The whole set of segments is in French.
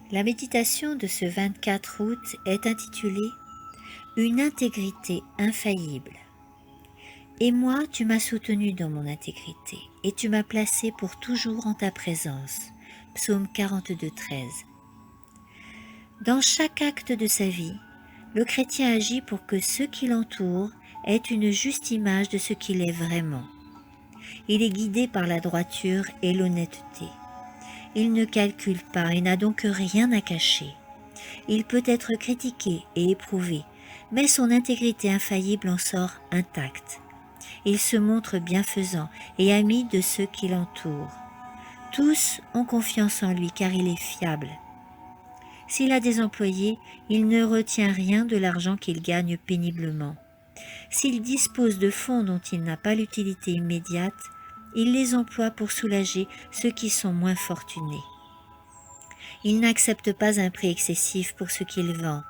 La méditation de ce 24 août est intitulée « Une intégrité infaillible ». Et moi, tu m'as soutenu dans mon intégrité, et tu m'as placé pour toujours en ta présence. Psaume 42, 13. Dans chaque acte de sa vie, le chrétien agit pour que ceux qui l'entourent aient une juste image de ce qu'il est vraiment. Il est guidé par la droiture et l'honnêteté. Il ne calcule pas et n'a donc rien à cacher. Il peut être critiqué et éprouvé, mais son intégrité infaillible en sort intacte. Il se montre bienfaisant et ami de ceux qui l'entourent. Tous ont confiance en lui car il est fiable. S'il a des employés, il ne retient rien de l'argent qu'il gagne péniblement. S'il dispose de fonds dont il n'a pas l'utilité immédiate, il les emploie pour soulager ceux qui sont moins fortunés. Il n'accepte pas un prix excessif pour ce qu'il vend.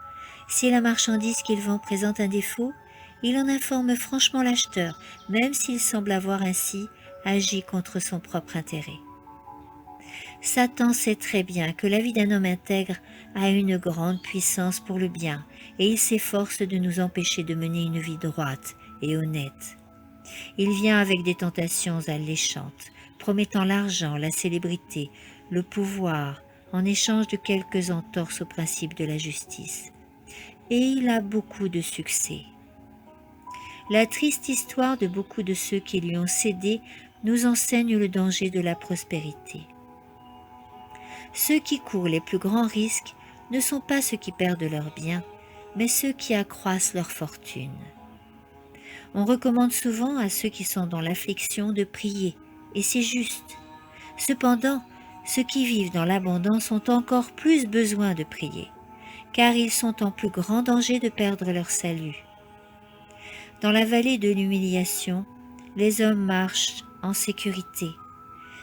Si la marchandise qu'il vend présente un défaut, il en informe franchement l'acheteur, même s'il semble avoir ainsi agi contre son propre intérêt. Satan sait très bien que la vie d'un homme intègre a une grande puissance pour le bien, et il s'efforce de nous empêcher de mener une vie droite et honnête. Il vient avec des tentations alléchantes, promettant l'argent, la célébrité, le pouvoir, en échange de quelques entorses au principe de la justice. Et il a beaucoup de succès. La triste histoire de beaucoup de ceux qui lui ont cédé nous enseigne le danger de la prospérité. Ceux qui courent les plus grands risques ne sont pas ceux qui perdent leurs biens, mais ceux qui accroissent leur fortune. On recommande souvent à ceux qui sont dans l'affliction de prier, et c'est juste. Cependant, ceux qui vivent dans l'abondance ont encore plus besoin de prier, car ils sont en plus grand danger de perdre leur salut. Dans la vallée de l'humiliation, les hommes marchent en sécurité,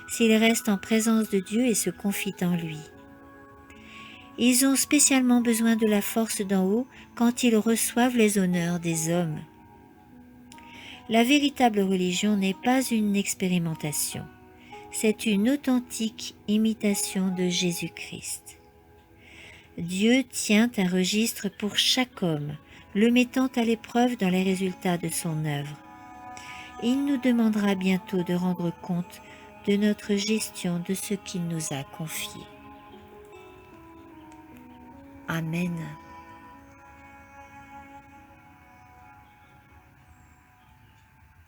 s'ils restent en présence de Dieu et se confient en lui. Ils ont spécialement besoin de la force d'en haut quand ils reçoivent les honneurs des hommes. La véritable religion n'est pas une expérimentation, c'est une authentique imitation de Jésus-Christ. Dieu tient un registre pour chaque homme, le mettant à l'épreuve dans les résultats de son œuvre. Il nous demandera bientôt de rendre compte de notre gestion de ce qu'il nous a confié. Amen.